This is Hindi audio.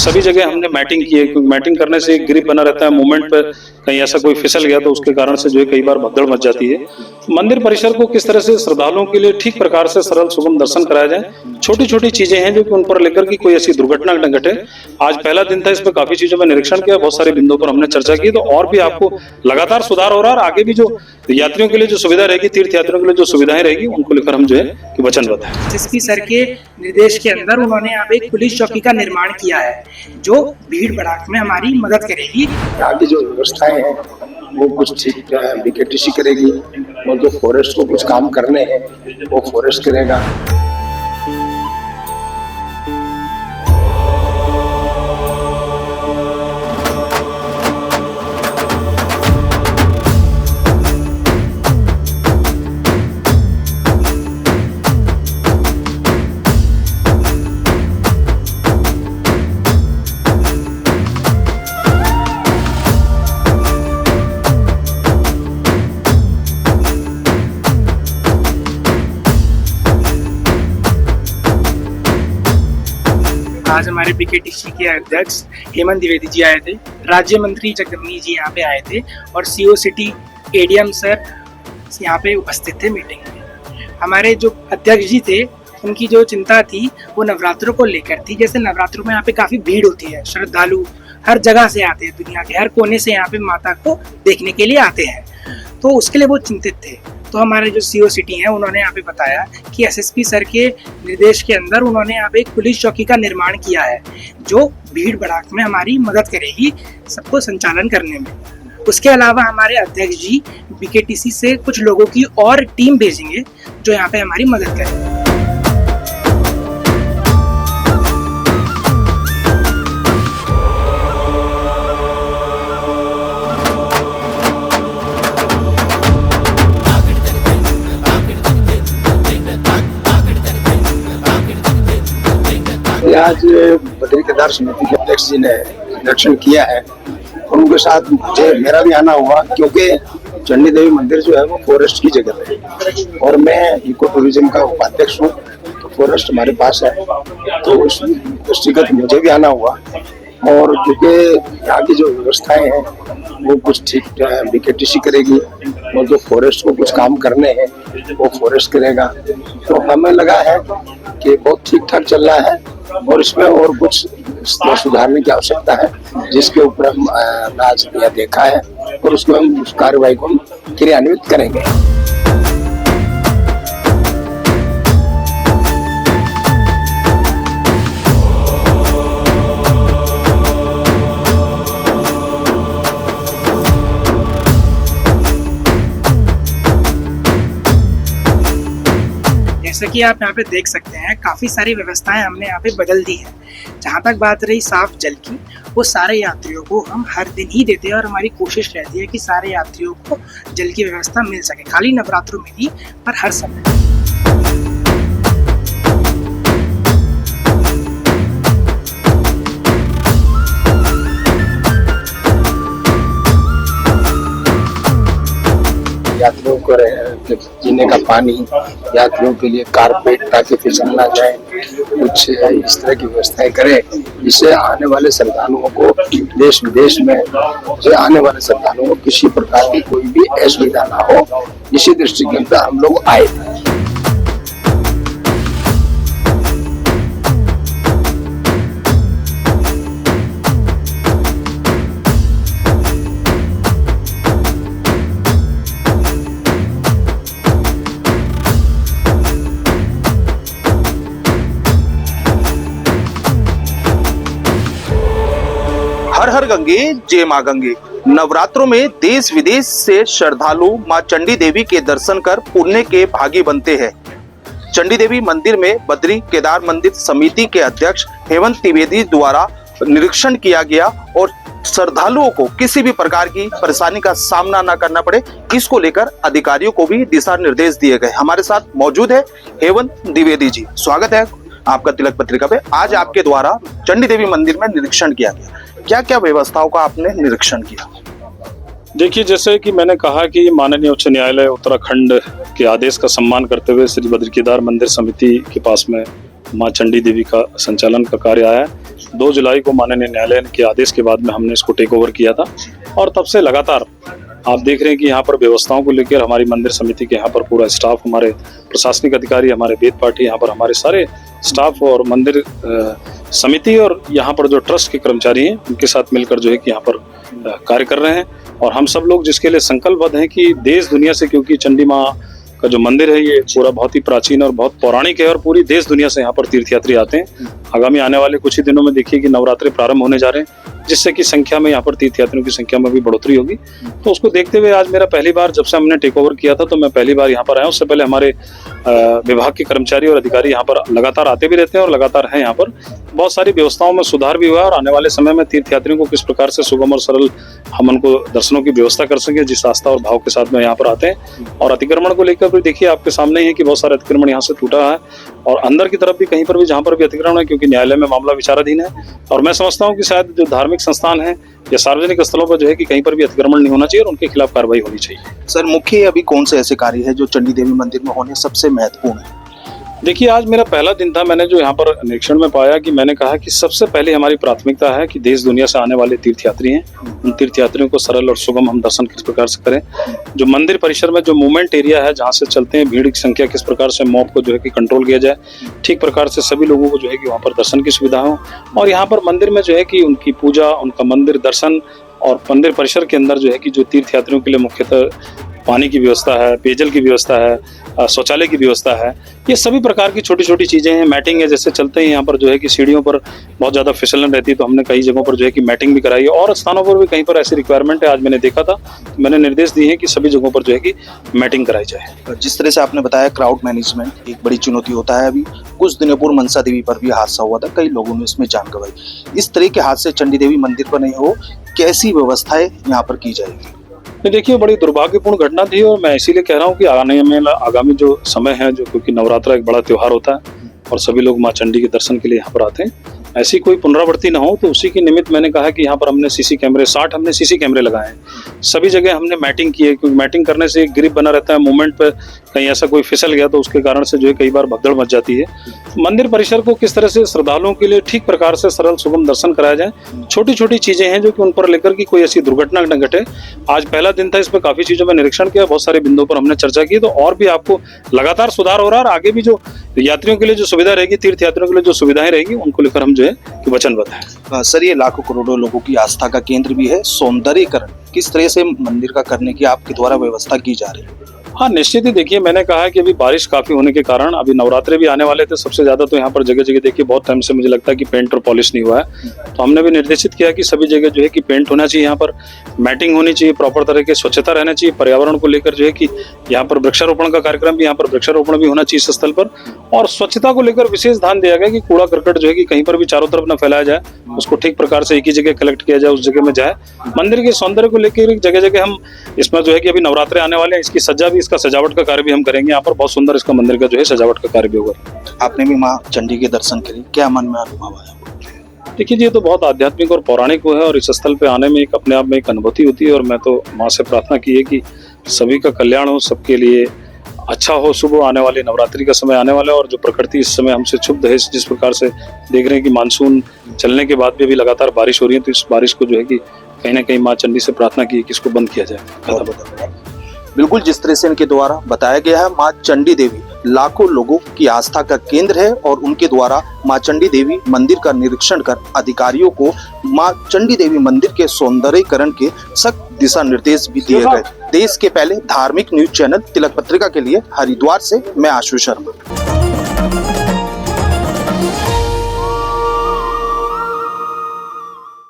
सभी जगह हमने मैटिंग की है, क्योंकि मैटिंग करने से एक ग्रिप बना रहता है। मूवमेंट पे कहीं ऐसा कोई फिसल गया तो उसके कारण से जो है कई बार भगदड़ मच जाती है। मंदिर परिसर को किस तरह से श्रद्धालुओं के लिए ठीक प्रकार से सरल सुगम दर्शन कराया जाए, छोटी छोटी चीजें हैं जो कि उन पर लेकर की कोई ऐसी दुर्घटना न घटे। आज पहला दिन था, इस पर काफी चीजों में निरीक्षण किया, बहुत सारे बिंदुओं पर हमने चर्चा की, तो और भी आपको लगातार सुधार हो रहा है और आगे भी जो यात्रियों के लिए जो सुविधा रहेगी, तीर्थ यात्रियों के लिए जो सुविधाएं रहेगी, उनको लेकर हम जो है कि वचनबद्ध हैं। एसएसपी सर के निर्देश के अंदर उन्होंने यहाँ पे एक पुलिस चौकी का निर्माण किया है जो भीड़ भड़ाक में हमारी मदद करेगी। यहाँ की जो व्यवस्थाएं हैं वो कुछ ठीक बीकेटीसी करेगी, और जो फॉरेस्ट को कुछ काम करने हैं वो फॉरेस्ट करेगा। आज हमारे बीकेटीसी के अध्यक्ष हेमंत द्विवेदी जी आए थे, राज्य मंत्री जगदम्नी जी यहाँ पे आए थे और सीओ सिटी एडीएम सर यहाँ पे उपस्थित थे मीटिंग में। हमारे जो अध्यक्ष जी थे उनकी जो चिंता थी वो नवरात्रों को लेकर थी। जैसे नवरात्रों में यहाँ पे काफी भीड़ होती है, श्रद्धालु हर जगह से आते हैं, दुनिया के हर कोने से यहाँ पे माता को देखने के लिए आते हैं, तो उसके लिए वो चिंतित थे। तो हमारे जो सीओ सिटी हैं उन्होंने यहाँ पे बताया कि एसएसपी सर के निर्देश के अंदर उन्होंने यहाँ पे एक पुलिस चौकी का निर्माण किया है जो भीड़ भड़ाक में हमारी मदद करेगी सबको संचालन करने में। उसके अलावा हमारे अध्यक्ष जी बीकेटीसी से कुछ लोगों की और टीम भेजेंगे जो यहाँ पे हमारी मदद करेंगे। आज बद्री केदार समिति के अध्यक्ष जी ने निरीक्षण किया है और उनके साथ मेरा भी आना हुआ, क्योंकि चंडी देवी मंदिर जो है वो फॉरेस्ट की जगह है और मैं इको टूरिज्म का उपाध्यक्ष हूँ, तो फॉरेस्ट हमारे पास है, तो उस दृष्टिगत मुझे भी आना हुआ। और क्योंकि यहाँ की जो व्यवस्थाएं हैं वो कुछ ठीक बीकेटीसी करेगी, और जो फॉरेस्ट को कुछ काम करने हैं वो फॉरेस्ट करेगा, तो हमें लगा है कि बहुत ठीक ठाक चल रहा है और इसमें और कुछ सुधारने की आवश्यकता है, जिसके ऊपर हम आज देखा है और उसको हम उस कार्रवाई को क्रियान्वित करेंगे। जैसे कि आप यहाँ पे देख सकते हैं काफ़ी सारी व्यवस्थाएं हमने यहाँ पे बदल दी है। जहाँ तक बात रही साफ जल की, वो सारे यात्रियों को हम हर दिन ही देते हैं और हमारी कोशिश रहती है कि सारे यात्रियों को जल की व्यवस्था मिल सके, खाली नवरात्रों में नहीं पर हर समय। यात्रियों को पीने का पानी, यात्रियों के लिए कारपेट ताकि फिसल ना जाए, कुछ इस तरह की व्यवस्थाएं करें जिससे आने वाले श्रद्धालुओं को देश विदेश में से आने वाले श्रद्धालुओं को किसी प्रकार की कोई भी असुविधा ना हो। इसी दृष्टिकोण से हम लोग आए थे। हर हर गंगे जय मां गंगे। नवरात्रों में देश विदेश से श्रद्धालु मां चंडी देवी के दर्शन कर पुण्य के भागी बनते हैं। चंडी देवी मंदिर में बद्री केदार मंदिर समिति के अध्यक्ष हेमंत द्विवेदी द्वारा निरीक्षण किया गया और श्रद्धालुओं को किसी भी प्रकार की परेशानी का सामना न करना पड़े, इसको लेकर अधिकारियों को भी दिशा निर्देश दिए गए। हमारे साथ मौजूद है हेमंत द्विवेदी जी। स्वागत है आपका तिलक पत्रिका पे। आज आपके द्वारा चंडी देवी मंदिर में निरीक्षण किया गया, क्या क्या व्यवस्थाओं का आपने निरीक्षण किया? देखिए, जैसे कि मैंने कहा कि माननीय उच्च न्यायालय उत्तराखंड के आदेश का सम्मान करते हुए श्री बद्री केदार मंदिर समिति के पास में माँ चंडी देवी का संचालन का कार्य आया है। 2 जुलाई को माननीय न्यायालय के आदेश के बाद में हमने इसको टेक ओवर किया था और तब से लगातार आप देख रहे हैं कि यहाँ पर व्यवस्थाओं को लेकर हमारी मंदिर समिति के यहाँ पर पूरा स्टाफ, हमारे प्रशासनिक अधिकारी, हमारे वेद पाठी, यहाँ पर हमारे सारे स्टाफ और मंदिर समिति और यहाँ पर जो ट्रस्ट के कर्मचारी हैं उनके साथ मिलकर जो है कि यहाँ पर कार्य कर रहे हैं। और हम सब लोग जिसके लिए संकल्पबद्ध हैं कि देश दुनिया से, क्योंकि चंडी माँ का जो मंदिर है ये पूरा बहुत ही प्राचीन और बहुत पौराणिक है और पूरी देश दुनिया से यहाँ पर तीर्थयात्री आते हैं। आगामी आने वाले कुछ ही दिनों में देखिए कि नवरात्रि प्रारंभ होने जा रहे हैं, जिससे कि संख्या में यहाँ पर तीर्थयात्रियों की संख्या में भी बढ़ोतरी होगी। तो उसको देखते हुए आज मेरा पहली बार, जब से हमने टेक ओवर किया था तो मैं पहली बार यहाँ पर आया। उससे पहले हमारे विभाग के कर्मचारी और अधिकारी यहाँ पर लगातार आते भी रहते हैं और लगातार हैं यहाँ पर। बहुत सारी व्यवस्थाओं में सुधार भी हुआ और आने वाले समय में तीर्थयात्रियों को किस प्रकार से सुगम और सरल हम उनको दर्शनों की व्यवस्था कर सके, जिस आस्था और भाव के साथ में यहाँ पर आते हैं। और अतिक्रमण को लेकर भी देखिए आपके सामने ही है कि बहुत सारे अतिक्रमण यहाँ से टूटा है और अंदर की तरफ भी कहीं पर भी जहाँ पर भी अतिक्रमण है, क्योंकि न्यायालय में मामला विचाराधीन है। और मैं समझता हूँ कि शायद जो धार्मिक संस्थान है या सार्वजनिक स्थलों पर जो है कि कहीं पर भी अतिक्रमण नहीं होना चाहिए और उनके खिलाफ कार्रवाई होनी चाहिए। सर, मुख्य अभी कौन से ऐसे कार्य है जो चंडी देवी मंदिर में होने सबसे महत्वपूर्ण है? देखिए, आज मेरा पहला दिन था। मैंने जो यहाँ पर निरीक्षण में पाया कि मैंने कहा कि सबसे पहले हमारी प्राथमिकता है कि देश दुनिया से आने वाले तीर्थयात्री हैं, उन तीर्थयात्रियों को सरल और सुगम हम दर्शन किस प्रकार से करें। जो मंदिर परिसर में जो मूवमेंट एरिया है जहाँ से चलते हैं, भीड़ की संख्या किस प्रकार से मॉब को जो है कि कंट्रोल किया जाए, ठीक प्रकार से सभी लोगों को जो है कि वहाँ पर दर्शन की सुविधा हो। और यहाँ पर मंदिर में जो है कि उनकी पूजा, उनका मंदिर दर्शन और मंदिर परिसर के अंदर जो है कि जो तीर्थयात्रियों के लिए मुख्यतः पानी की व्यवस्था है, पेयजल की व्यवस्था है, शौचालय की व्यवस्था है, ये सभी प्रकार की छोटी छोटी चीज़ें हैं। मैटिंग है, जैसे चलते हैं यहाँ पर जो है कि सीढ़ियों पर बहुत ज़्यादा फिसलन रहती है, तो हमने कई जगहों पर जो है कि मैटिंग भी कराई है और स्थानों पर भी कहीं पर ऐसी रिक्वायरमेंट है। आज मैंने देखा था, मैंने निर्देश दिए हैं कि सभी जगहों पर जो है कि मैटिंग कराई जाए। जिस तरह से आपने बताया, क्राउड मैनेजमेंट एक बड़ी चुनौती होता है। अभी कुछ दिनों पूर्व मनसा देवी पर भी हादसा हुआ था, कई लोगों ने इसमें जान गंवाई। इस तरह के हादसे चंडी देवी मंदिर पर नहीं हो, कैसी व्यवस्थाएं यहाँ पर की जाएगी? देखिए, बड़ी दुर्भाग्यपूर्ण घटना थी और मैं इसीलिए कह रहा हूँ कि आगामी जो समय है, जो क्योंकि नवरात्रा एक बड़ा त्योहार होता है और सभी लोग माँ चंडी के दर्शन के लिए यहाँ पर आते हैं, ऐसी कोई पुनरावृत्ति ना हो, तो उसी के निमित्त मैंने कहा कि यहाँ पर हमने सीसी कैमरे 60 हमने सीसी कैमरे लगाए हैं। सभी जगह हमने मैटिंग की है, क्योंकि मैटिंग करने से एक ग्रिप बना रहता है। मूवमेंट पे कहीं ऐसा कोई फिसल गया तो उसके कारण से जो है कई बार भगदड़ मच जाती है। मंदिर परिसर को किस तरह से श्रद्धालुओं के लिए ठीक प्रकार से सरल सुगम दर्शन कराया जाए, छोटी छोटी चीजें हैं जो कि उन पर लेकर की कोई ऐसी दुर्घटना न घटे। आज पहला दिन था, इस पर काफी चीजों में निरीक्षण किया, बहुत सारे बिंदुओं पर हमने चर्चा की, तो और भी आपको लगातार सुधार हो रहा है और आगे भी जो यात्रियों के लिए जो सुविधा रहेगी, तीर्थयात्रियों के लिए जो सुविधाएं रहेगी, उनको लेकर हम जो है कि वचनबद्ध है। सर, ये लाखों करोड़ों लोगों की आस्था का केंद्र भी है। सौंदर्यीकरण किस तरह से मंदिर का करने की आपके द्वारा व्यवस्था की जा रही है? हाँ, निश्चित ही। देखिए, मैंने कहा है कि अभी बारिश काफी होने के कारण अभी नवरात्रे भी आने वाले थे। सबसे ज्यादा तो यहाँ पर जगह जगह देखिए बहुत टाइम से मुझे लगता है कि पेंट और पॉलिश नहीं हुआ है, तो हमने भी निर्देशित किया कि सभी जगह जो है कि पेंट होना चाहिए, यहाँ पर मैटिंग होनी चाहिए, प्रॉपर तरह की स्वच्छता रहना चाहिए। पर्यावरण को लेकर जो है कि यहाँ पर वृक्षारोपण का कार्यक्रम भी, यहाँ पर वृक्षारोपण भी होना चाहिए इस स्थल पर। और स्वच्छता को लेकर विशेष ध्यान दिया गया कि कूड़ा करकट जो है कि कहीं पर भी चारों तरफ न फैलाया जाए, उसको ठीक प्रकार से एक ही जगह कलेक्ट किया जाए, उस जगह में जाए। मंदिर के सौंदर्य को लेकर जगह जगह हम इसमें जो है कि अभी नवरात्रे आने वाले हैं, इसकी सज्जा भी, इसका सजावट का कार्य भी हम करेंगे। यहाँ पर बहुत सुंदर इसका मंदिर का जो है सजावट का कार्य भी होगा। आपने भी माँ चंडी के दर्शन किए, क्या मन में अनुभव आया? देखिए, ये तो बहुत आध्यात्मिक और पौराणिक है और इस स्थल पे आने में एक अपने आप में एक अनुभूति होती है। और मैं तो माँ से प्रार्थना की है कि सभी का कल्याण हो, सबके लिए अच्छा हो, शुभ हो। आने वाले नवरात्रि का समय आने वाला है और जो प्रकृति इस समय हमसे क्षुब्ध है, जिस प्रकार से देख रहे हैं कि मानसून चलने के बाद भी अभी लगातार बारिश हो रही है, तो इस बारिश को जो है कि कहीं ना कहीं माँ चंडी से प्रार्थना की कि इसको बंद किया जाए। बिल्कुल, जिस तरह से इनके द्वारा बताया गया है, माँ चंडी देवी लाखों लोगों की आस्था का केंद्र है और उनके द्वारा माँ चंडी देवी मंदिर का निरीक्षण कर अधिकारियों को माँ चंडी देवी मंदिर के सौंदर्यीकरण के सख्त दिशा निर्देश भी दिए गए। देश के पहले धार्मिक न्यूज चैनल तिलक पत्रिका के लिए हरिद्वार से मैं आशु शर्मा।